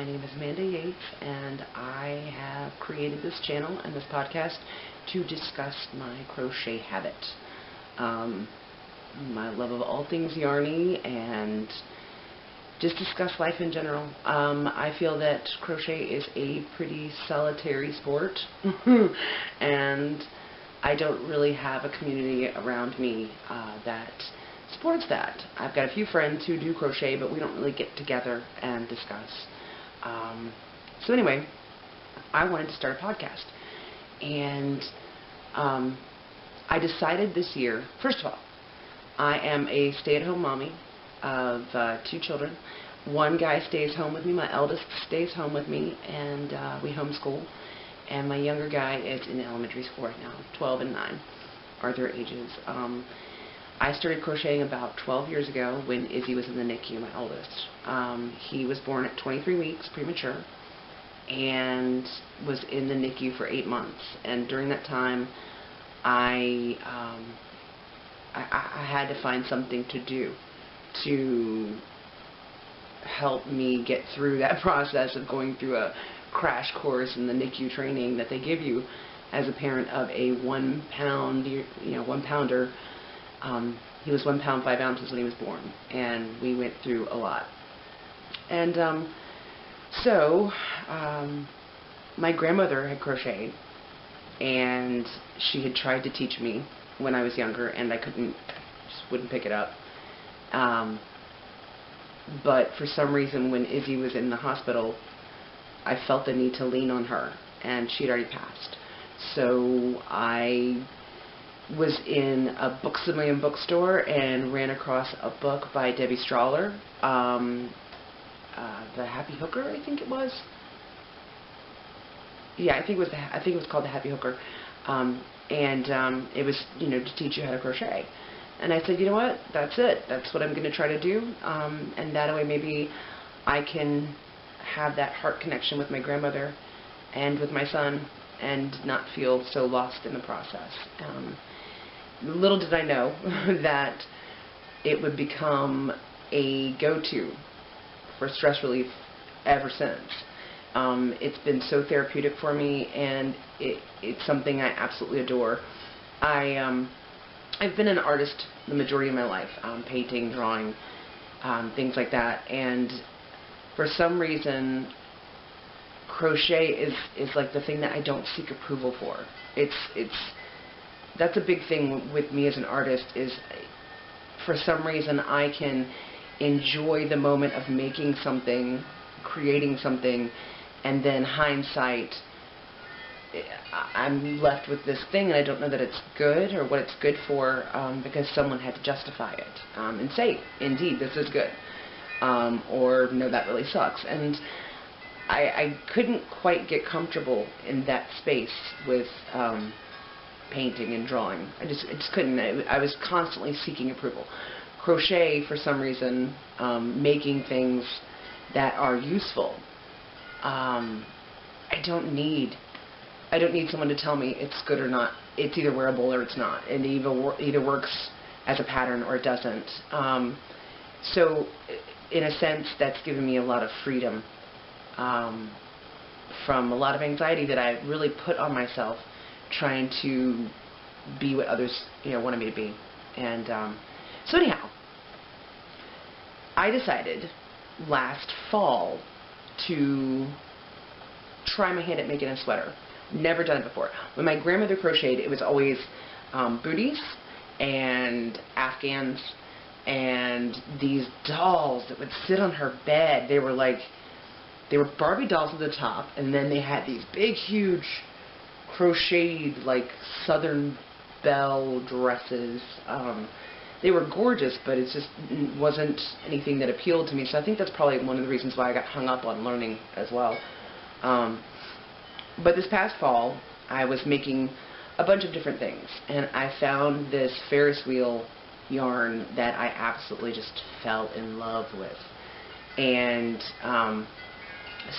My name is Amanda Yates, and I have created this channel and this podcast to discuss my crochet habit. My love of all things yarny, and just discuss life in general. I feel that crochet is a pretty solitary sport, and I don't really have a community around me that supports that. I've got a few friends who do crochet, but we don't really get together and discuss. So anyway, I wanted to start a podcast, and I decided this year, first of all, I am a stay-at-home mommy of 2 children. One guy stays home with me, my eldest stays home with me, and we homeschool. And my younger guy is in elementary school right now, 12 and 9 are their ages. I started crocheting about 12 years ago when Izzy was in the NICU, my eldest. He was born at 23 weeks, premature, and was in the NICU for 8 months. And during that time, I had to find something to do to help me get through that process of going through a crash course in the NICU training that they give you as a parent of a 1 pound, 1 pounder. He was 1 pound 5 ounces when he was born, and we went through a lot. And my grandmother had crocheted, and she had tried to teach me when I was younger, and I just wouldn't pick it up. But for some reason, when Izzy was in the hospital, I felt the need to lean on her, and she'd already passed. So I was in a Books A Million bookstore and ran across a book by Debbie Strawler, The Happy Hooker, I think it was. Yeah, I think it was called The Happy Hooker, and it was to teach you how to crochet. And I said, you know what? That's it. That's what I'm going to try to do, and that way maybe I can have that heart connection with my grandmother and with my son, and not feel so lost in the process. Little did I know that it would become a go-to for stress relief ever since. It's been so therapeutic for me, and it's something I absolutely adore. I've been an artist the majority of my life, painting, drawing, things like that, and for some reason crochet is like the thing that I don't seek approval for. That's a big thing with me as an artist, is for some reason I can enjoy the moment of making something, creating something, and then hindsight, I'm left with this thing and I don't know that it's good or what it's good for, because someone had to justify it and say, indeed, this is good, or no, that really sucks. And I couldn't quite get comfortable in that space with painting and drawing. I just couldn't. I was constantly seeking approval. Crochet, for some reason, making things that are useful, I don't need someone to tell me it's good or not. It's either wearable or it's not. It either works as a pattern or it doesn't. So, in a sense, that's given me a lot of freedom from a lot of anxiety that I really put on myself, trying to be what others wanted me to be. And so anyhow, I decided last fall to try my hand at making a sweater. Never done it before. When my grandmother crocheted, it was always booties and Afghans and these dolls that would sit on her bed. They were Barbie dolls at the top, and then they had these big, huge crocheted, like, Southern Belle dresses. They were gorgeous, but it just wasn't anything that appealed to me. So I think that's probably one of the reasons why I got hung up on learning as well. But this past fall, I was making a bunch of different things, and I found this Ferris wheel yarn that I absolutely just fell in love with. And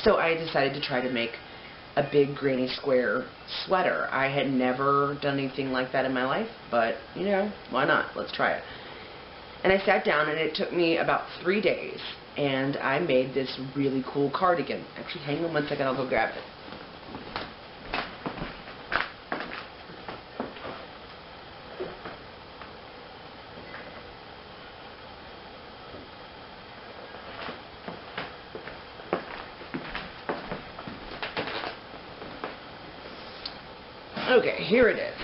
so I decided to try to make a big granny square sweater. I had never done anything like that in my life, but why not? Let's try it. And I sat down, and it took me about 3 days, and I made this really cool cardigan. Actually, hang on one second, I'll go grab it. Okay, here it is.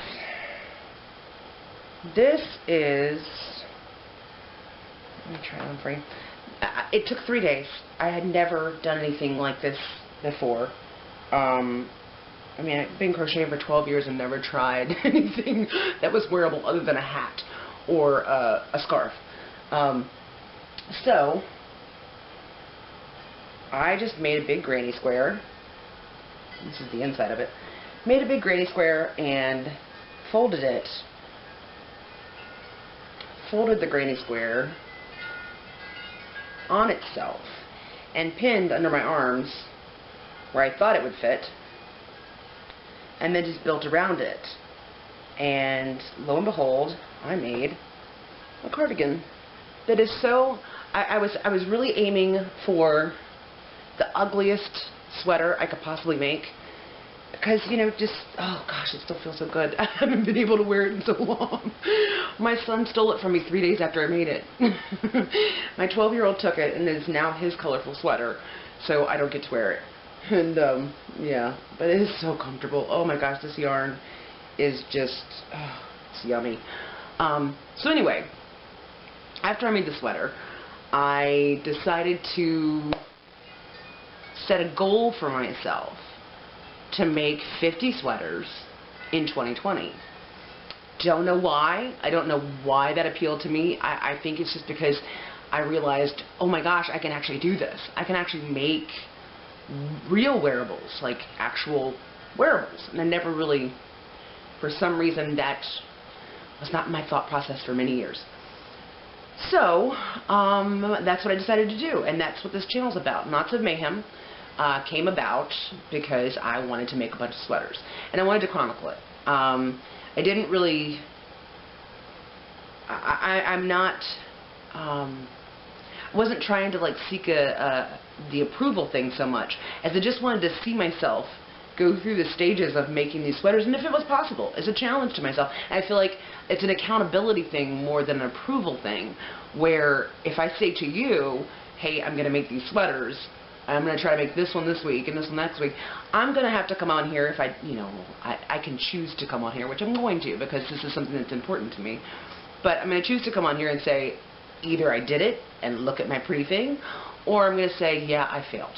This is, let me try one for you. It took 3 days. I had never done anything like this before. I mean, I've been crocheting for 12 years and never tried anything that was wearable other than a hat or a scarf. So, I just made a big granny square. This is the inside of it. Made a big granny square and folded it. Folded the granny square on itself and pinned under my arms where I thought it would fit, and then just built around it. And lo and behold, I made a cardigan that is so, I was really aiming for the ugliest sweater I could possibly make. Because, you know, just, oh gosh, it still feels so good. I haven't been able to wear it in so long. My son stole it from me 3 days after I made it. My 12-year-old took it, and it is now his colorful sweater, so I don't get to wear it. And, yeah, but it is so comfortable. Oh my gosh, this yarn is just, oh, it's yummy. So anyway, after I made the sweater, I decided to set a goal for myself to make 50 sweaters in 2020. Don't know why. I don't know why that appealed to me. I think it's just because I realized, oh my gosh, I can actually do this. I can actually make real wearables, like actual wearables. And I never really, for some reason, that was not my thought process for many years. So, that's what I decided to do, and that's what this channel's about. Knots of Mayhem came about because I wanted to make a bunch of sweaters, and I wanted to chronicle it. I didn't really, I'm not, I wasn't trying to like seek the approval thing so much as I just wanted to see myself go through the stages of making these sweaters, and if it was possible, it's a challenge to myself. And I feel like it's an accountability thing more than an approval thing, where if I say to you, hey, I'm going to make these sweaters, I'm going to try to make this one this week and this one next week, I'm going to have to come on here if I, you know, I can choose to come on here, which I'm going to because this is something that's important to me. But I'm going to choose to come on here and say, either I did it and look at my pretty thing, or I'm going to say, yeah, I failed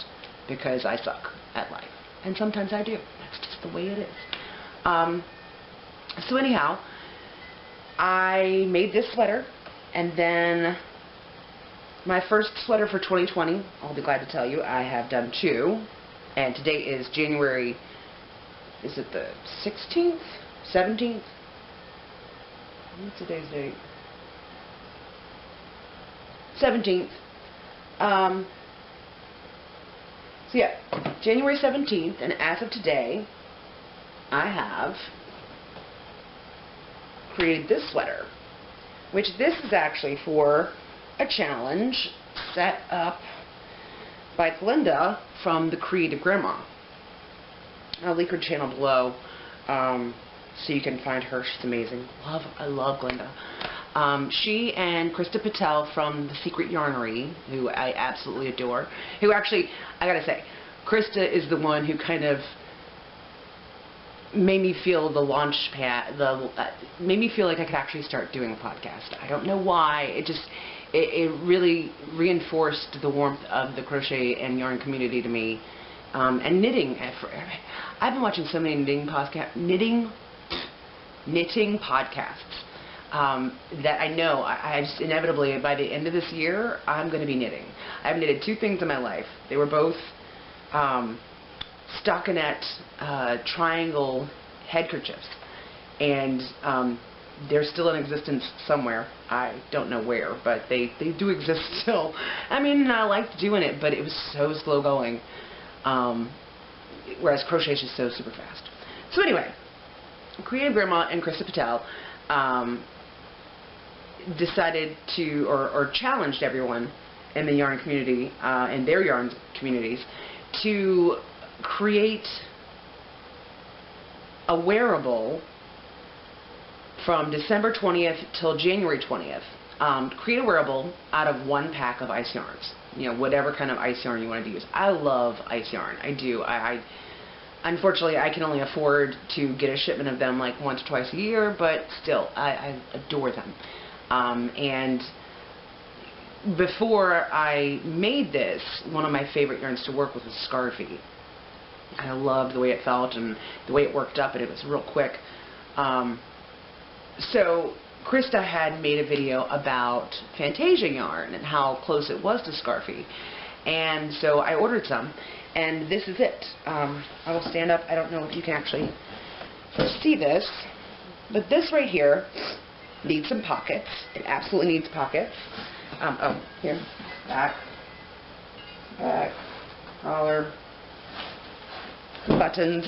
because I suck at life. And sometimes I do. That's just the way it is. So anyhow, I made this sweater, and then my first sweater for 2020, I'll be glad to tell you, I have done 2, and today is January, is it the 16th? 17th? What's today's date? 17th. So yeah, January 17th, and as of today, I have created this sweater, which this is actually for a challenge set up by Glenda from the Creative Grandma. I'll link her channel below so you can find her. She's amazing. I love Glenda. She and Krista Patel from The Secret Yarnery, who I absolutely adore, who actually, I gotta say, Krista is the one who kind of made me feel the launch pad, made me feel like I could actually start doing a podcast. I don't know why, it really reinforced the warmth of the crochet and yarn community to me, and knitting. I've been watching so many knitting podcasts. That I know I just inevitably, by the end of this year, I'm going to be knitting. I've knitted 2 things in my life. They were both stockinette triangle handkerchiefs, and they're still in existence somewhere. I don't know where, but they do exist still. I mean, I liked doing it, but it was so slow going, whereas crochet is just so super fast. So anyway, Creative Grandma and Krista Patel decided to, or challenged everyone in the yarn community, in their yarn communities, to create a wearable from December 20th till January 20th. Create a wearable out of one pack of ice yarns. You know, whatever kind of ice yarn you wanted to use. I love ice yarn. I do. Unfortunately, I can only afford to get a shipment of them like once or twice a year, but still, I adore them. And before I made this, one of my favorite yarns to work with was Scarfy. I loved the way it felt and the way it worked up, and it was real quick. So Krista had made a video about Fantasia yarn and how close it was to Scarfy. And so I ordered some, and this is it. I will stand up. I don't know if you can actually see this, but this right here needs some pockets. It absolutely needs pockets. Oh, here, back, collar, buttons.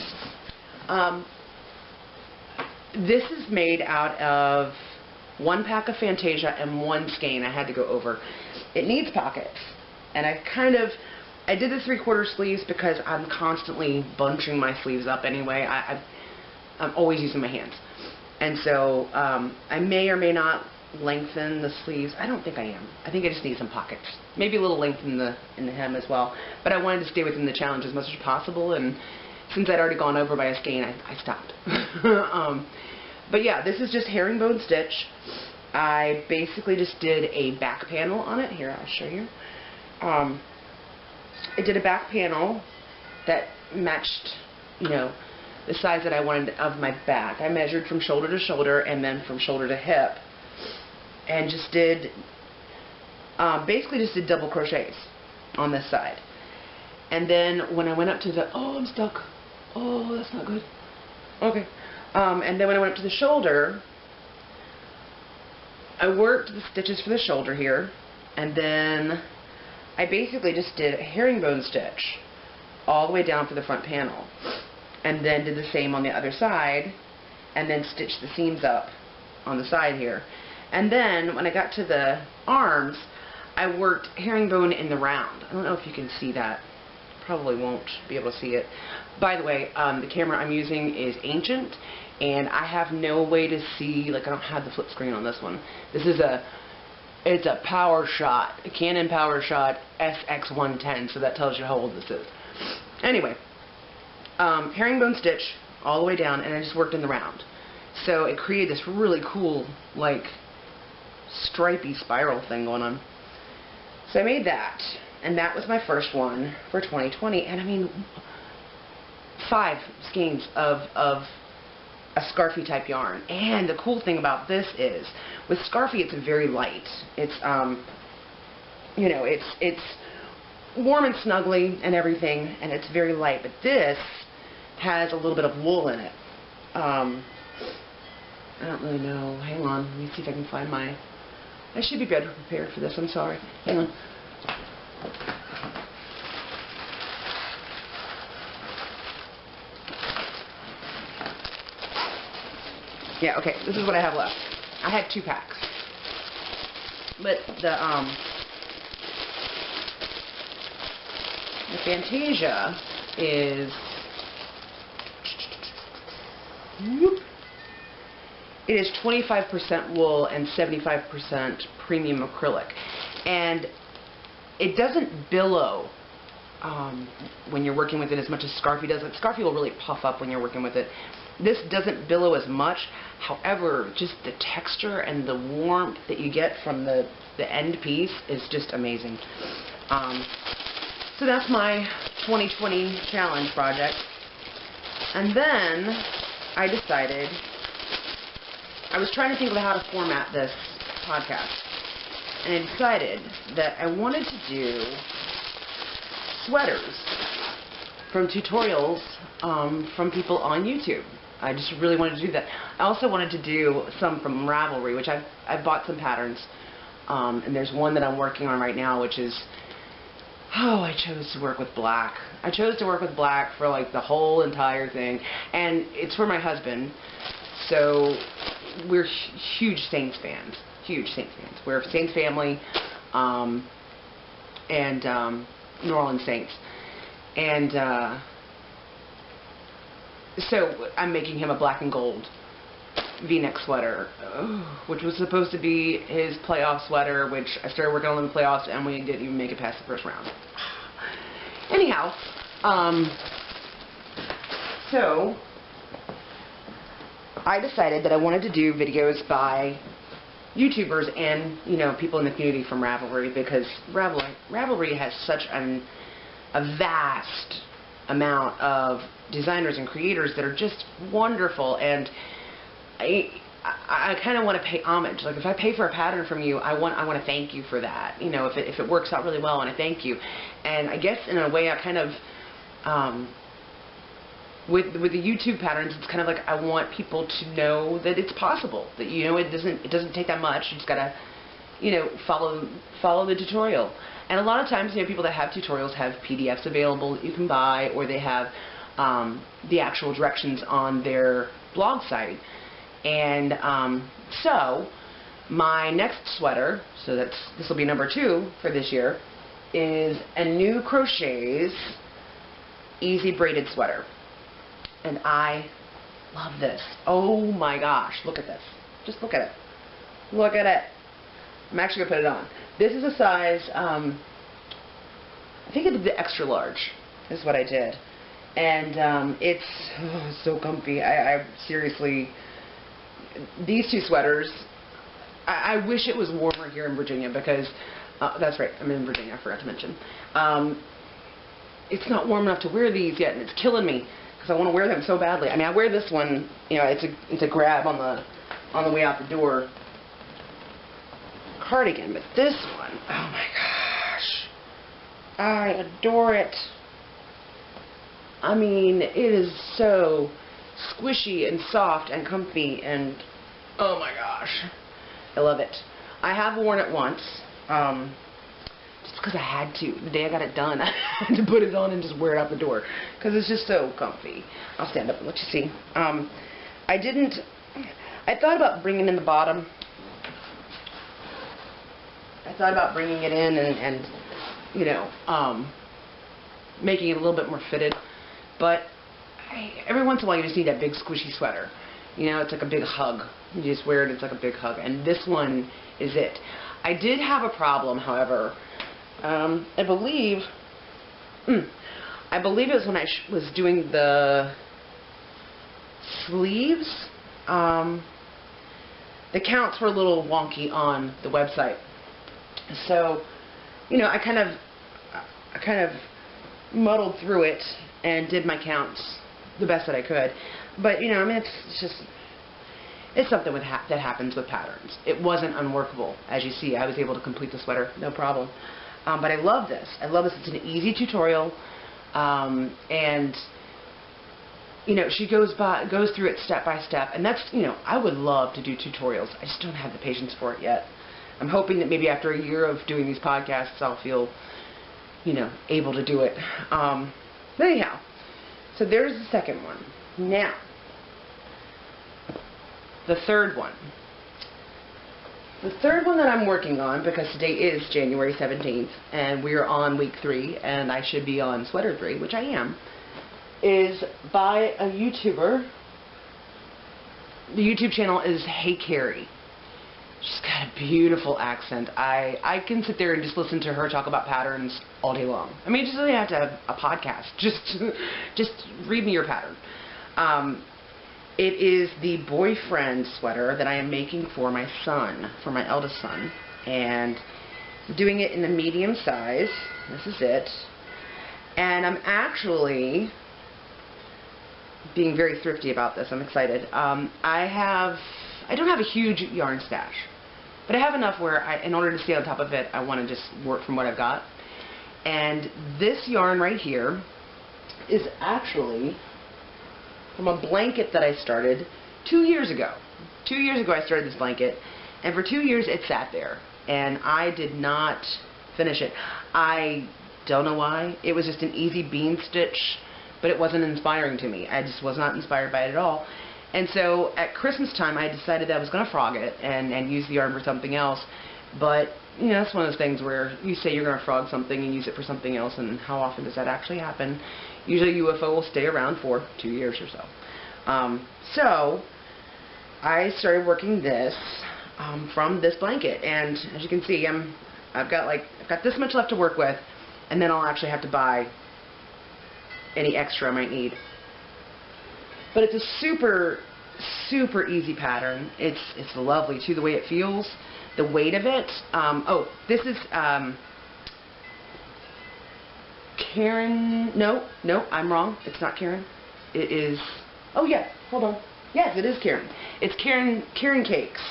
This is made out of one pack of Fantasia and one skein. I had to go over. It needs pockets, and I did the 3/4 sleeves because I'm constantly bunching my sleeves up anyway. I'm always using my hands, and so I may or may not lengthen the sleeves. I don't think I am. I think I just need some pockets, maybe a little length in the hem as well. But I wanted to stay within the challenge as much as possible, and since I'd already gone over by a skein, I stopped. But yeah, this is just herringbone stitch. I basically just did a back panel on it. Here, I'll show you. I did a back panel that matched, you know, the size that I wanted of my back. I measured from shoulder to shoulder and then from shoulder to hip, and just did, basically just did double crochets on this side. And then when I went up to the, oh, I'm stuck. Oh, that's not good. Okay. And then when I went up to the shoulder, I worked the stitches for the shoulder here, and then I basically just did a herringbone stitch all the way down for the front panel, and then did the same on the other side, and then stitched the seams up on the side here. And then when I got to the arms, I worked herringbone in the round. I don't know if you can see that. Probably won't be able to see it. By the way, the camera I'm using is ancient, and I have no way to see, like I don't have the flip screen on this one. This is it's a Power Shot, a Canon Power Shot SX110, so that tells you how old this is. Anyway, herringbone stitch all the way down, and I just worked in the round. So it created this really cool, like, stripy spiral thing going on. So I made that, and that was my first one for 2020, and I mean, 5 skeins of a Scarfy type yarn. And the cool thing about this is, with Scarfy, it's very light. It's, you know, it's warm and snuggly and everything, and it's very light, but this has a little bit of wool in it. I don't really know. Hang on, let me see if I can find my, I should be better prepared for this, I'm sorry. Hang on. Yeah, okay, this is what I have left. I had 2 packs. But the Fantasia is, it is 25% wool and 75% premium acrylic. And it doesn't billow when you're working with it as much as Scarfy does. Scarfy will really puff up when you're working with it. This doesn't billow as much. However, just the texture and the warmth that you get from the end piece is just amazing. So that's my 2020 challenge project. And then I decided, I was trying to think of how to format this podcast, and I decided that I wanted to do sweaters from tutorials from people on YouTube. I just really wanted to do that. I also wanted to do some from Ravelry, which I've bought some patterns, and there's one that I'm working on right now, which is, oh, I chose to work with black. I chose to work with black for like the whole entire thing, and it's for my husband, so we're huge Saints fans. huge Saints fans. We're Saints family, and New Orleans Saints. And so I'm making him a black and gold V-neck sweater, which was supposed to be his playoff sweater, which I started working on in the playoffs, and we didn't even make it past the first round. Anyhow, so I decided that I wanted to do videos by YouTubers and, you know, people in the community from Ravelry, because Ravelry has such a vast amount of designers and creators that are just wonderful, and I kind of want to pay homage. Like, if I pay for a pattern from you, I want to thank you for that. You know, if it works out really well, and I thank you. And I guess in a way, I kind of with the YouTube patterns, it's kind of like I want people to know that it's possible. That, you know, it doesn't take that much. You just gotta, you know, follow the tutorial. And a lot of times, you know, people that have tutorials have PDFs available that you can buy, or they have the actual directions on their blog site. And so my next sweater, so this will be number 2 for this year, is Annoo Crochet's Easy Braided Sweater. And I love this. Oh my gosh, look at this. Just look at it. Look at it. I'm actually going to put it on. This is a size, I think I did the extra large is what I did. And it's so comfy. I seriously, these 2 sweaters, I wish it was warmer here in Virginia, because, that's right, I'm in Virginia, I forgot to mention. It's not warm enough to wear these yet, and it's killing me, because I want to wear them so badly. I mean, I wear this one, you know, it's a grab on the way out the door cardigan, but this one, oh my gosh, I adore it. I mean, it is so squishy and soft and comfy, and oh my gosh, I love it. I have worn it once, just because I had to. The day I got it done, I had to put it on and just wear it out the door, because it's just so comfy. I'll stand up and let you see. I thought about bringing in the bottom. I thought about bringing it in and you know, making it a little bit more fitted. But every once in a while you just need that big squishy sweater. You know, it's like a big hug. You just wear it, it's like a big hug. And this one is it. I did have a problem, however. I believe it was when I was doing the sleeves. The counts were a little wonky on the website. So, you know, I kind of muddled through it and did my counts the best that I could. But, you know, I mean, it's something that happens with patterns. It wasn't unworkable. As you see, I was able to complete the sweater, no problem. But I love this. I love this. It's an easy tutorial. And, you know, she goes through it step by step. And that's, you know, I would love to do tutorials. I just don't have the patience for it yet. I'm hoping that maybe after a year of doing these podcasts, I'll feel, you know, able to do it. But anyhow, so there's the second one. Now, the third one. The third one that I'm working on, because today is January 17th, and we're on week 3, and I should be on sweater 3, which I am, is by a YouTuber. The YouTube channel is Hey Carrie. She's got a beautiful accent. I can sit there and just listen to her talk about patterns all day long. I mean, you just really have to have a podcast. Just read me your pattern. It is the boyfriend sweater that I am making for my son, for my eldest son. And I'm doing it in the medium size. This is it. And I'm actually being very thrifty about this. I'm excited. I don't have a huge yarn stash, but I have enough where, in order to stay on top of it, I want to just work from what I've got. And this yarn right here is actually from a blanket that I started 2 years ago. 2 years ago I started this blanket, and for 2 years it sat there, and I did not finish it. I don't know why. It was just an easy bean stitch, but it wasn't inspiring to me. I just was not inspired by it at all. And so at Christmas time, I decided that I was going to frog it and use the yarn for something else. But, you know, it's one of those things where you say you're going to frog something and use it for something else, and how often does that actually happen? Usually UFO will stay around for 2 years or so. So I started working this from this blanket, and as you can see, I've got this much left to work with, and then I'll actually have to buy any extra I might need. But it's a super, super easy pattern. It's lovely too, the way it feels, the weight of it. Oh, this is Karen. No, I'm wrong. It's not Karen. It is. Oh yeah, hold on. Yes, it is Karen. It's Karen Cakes.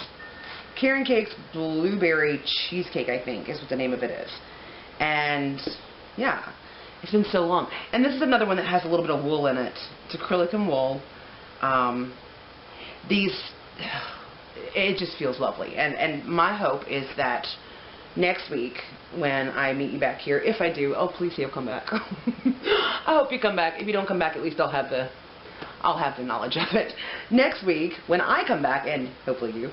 Karen Cakes Blueberry Cheesecake, I think, is what the name of it is. And yeah, it's been so long. And this is another one that has a little bit of wool in it. It's acrylic and wool. It just feels lovely. And my hope is that next week, when I meet you back here, if I do, oh please say you'll come back. I hope you come back. If you don't come back, at least I'll have the knowledge of it. Next week, when I come back, and hopefully you,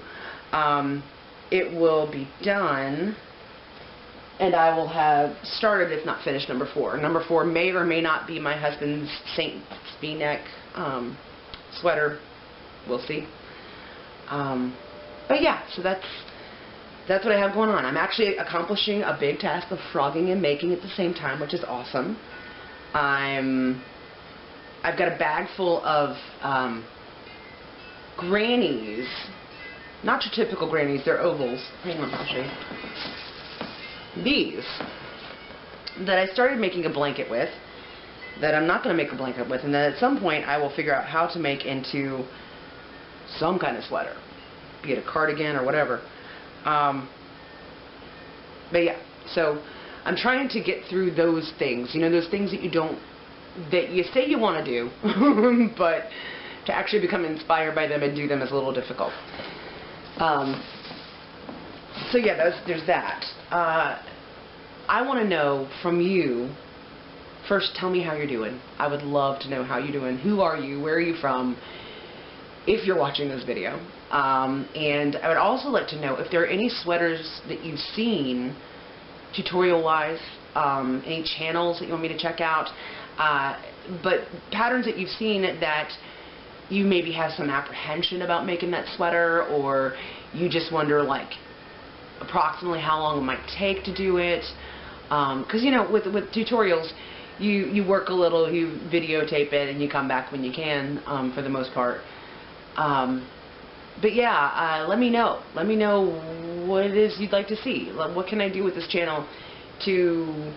it will be done, and I will have started, if not finished, number 4. Number 4 may or may not be my husband's Saint V-neck sweater. We'll see. But yeah, so that's what I have going on. I'm actually accomplishing a big task of frogging and making at the same time, which is awesome. I've got a bag full of grannies. Not your typical grannies, they're ovals. Hang on, I'll show you. These that I started making a blanket with, that I'm not going to make a blanket with, and then at some point I will figure out how to make into some kind of sweater, be it a cardigan or whatever. But yeah, so I'm trying to get through those things, you know, those things that you say you want to do, but to actually become inspired by them and do them is a little difficult. So yeah, there's that. I want to know from you, first tell me how you're doing. I would love to know how you're doing. Who are you? Where are you from? If you're watching this video. And I would also like to know if there are any sweaters that you've seen tutorial-wise, any channels that you want me to check out, but patterns that you've seen that you maybe have some apprehension about making that sweater, or you just wonder like approximately how long it might take to do it, because you know with tutorials you work a little, you videotape it, and you come back when you can, for the most part. But yeah, let me know what it is you'd like to see. What can I do with this channel to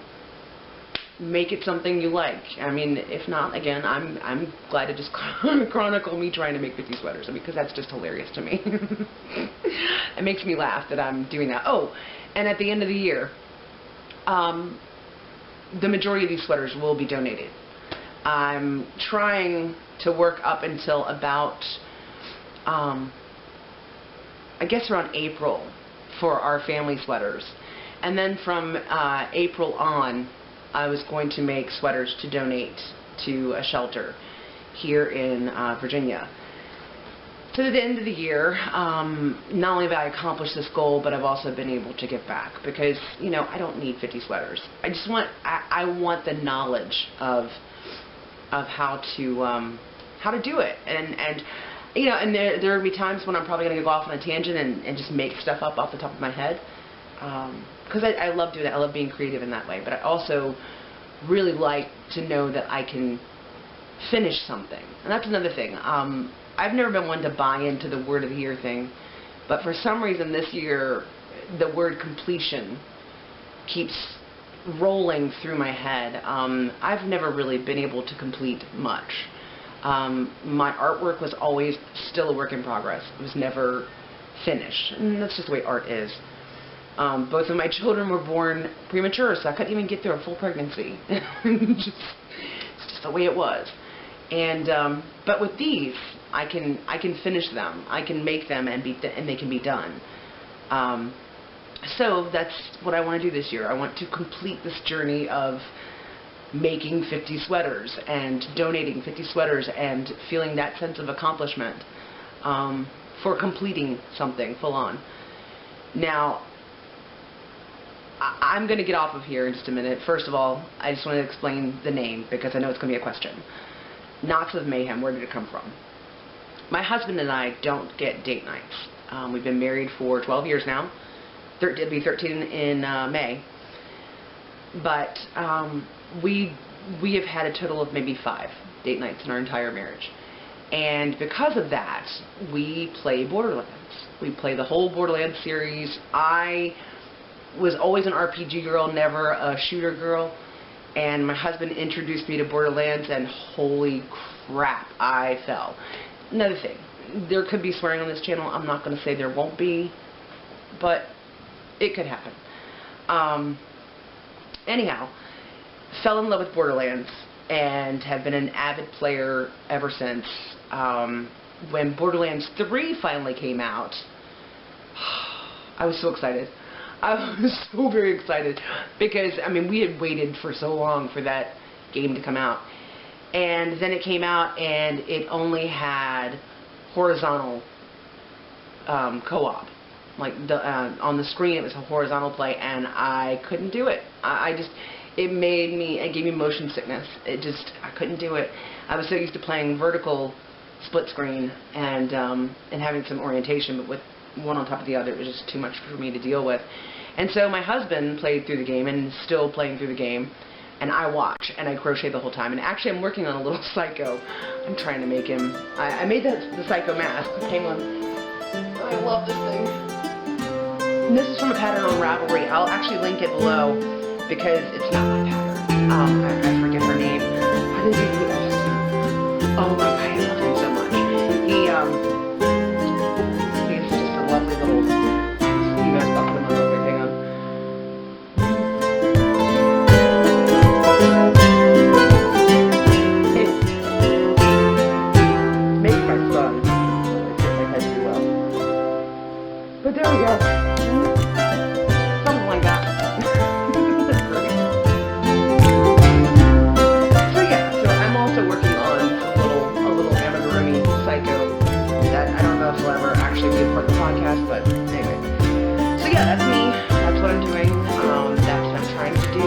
make it something you like? I mean, if not, again, I'm glad to just chronicle me trying to make 50 sweaters. I mean, because that's just hilarious to me. It makes me laugh that I'm doing that. Oh, and at the end of the year, the majority of these sweaters will be donated. I'm trying to work up until about, I guess around April for our family sweaters. And then from April on, I was going to make sweaters to donate to a shelter here in Virginia. So at the end of the year, not only have I accomplished this goal, but I've also been able to give back, because, you know, I don't need 50 sweaters. I just want, I want the knowledge of how to do it, and you know, and there will be times when I'm probably going to go off on a tangent and just make stuff up off the top of my head, because I love doing that. I love being creative in that way, but I also really like to know that I can finish something, and that's another thing. I've never been one to buy into the word of the year thing, but for some reason this year the word completion keeps rolling through my head. I've never really been able to complete much. My artwork was always still a work in progress. It was never finished, and that's just the way art is. Both of my children were born premature, so I couldn't even get through a full pregnancy. It's just the way it was. And but with these, I can finish them. I can make them and they can be done. So that's what I want to do this year. I want to complete this journey of making 50 sweaters and donating 50 sweaters and feeling that sense of accomplishment. for completing something full on. Now, I'm going to get off of here in just a minute. First of all, I just want to explain the name because I know it's going to be a question. Knots of Mayhem, where did it come from? My husband and I don't get date nights. We've been married for 12 years now. It'll be 13 in May. But we have had a total of maybe 5 date nights in our entire marriage. And because of that, we play Borderlands. We play the whole Borderlands series. I was always an RPG girl, never a shooter girl. And my husband introduced me to Borderlands, and holy crap, I fell. Another thing, there could be swearing on this channel. I'm not going to say there won't be, but it could happen. Anyhow, fell in love with Borderlands and have been an avid player ever since. When Borderlands 3 finally came out, I was so excited. I was so very excited because, I mean, we had waited for so long for that game to come out. And then it came out and it only had horizontal co-op. Like, on the screen it was a horizontal play, and I couldn't do it. It gave me motion sickness. I couldn't do it. I was so used to playing vertical split screen and having some orientation, but with one on top of the other, it was just too much for me to deal with. And so my husband played through the game and is still playing through the game, and I watch and I crochet the whole time. And actually, I'm working on a little psycho. I'm trying to make him. I made the psycho mask. Hang on. I love this thing. And this is from a pattern on Ravelry. I'll actually link it below because it's not my pattern. I forget her name. Why did you do that? Oh my God, I love him so much. He's just a lovely little. You guys got him on real quick. Hang on. Make my son. I do well. But there we go. Something like that. Great. So yeah, so I'm also working on a little amigurumi psycho that I don't know if will ever actually be a part of the podcast, but anyway. So yeah, that's me. That's what I'm doing. That's what I'm trying to do.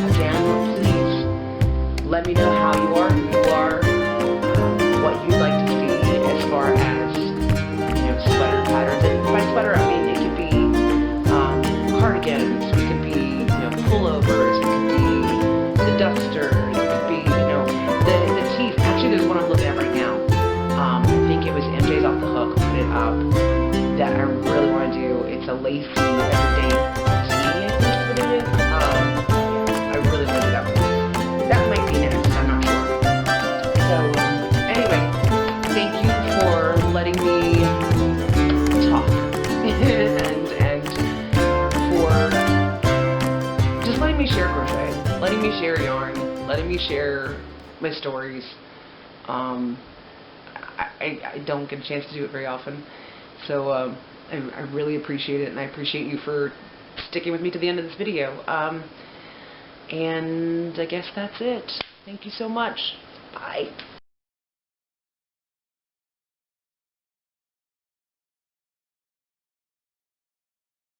Again, please let me know how you are, who you are, what you'd like to see as far as sweater patterns. And by sweater, I mean it could be cardigans, it could be pullovers, it could be the dusters, it could be the tees. Actually, there's one I'm looking at right now. I think it was MJ's Off the Hook put it up that I really want to do. It's a lacy everyday tee, I think is what it is. I really want to do that one. That might be next. I'm not sure. So anyway, thank you for letting me talk and for just letting me share crochet, letting me share yarn, letting me share my stories. I don't get a chance to do it very often, so I really appreciate it, and I appreciate you for sticking with me to the end of this video. And I guess that's it. Thank you so much. Bye.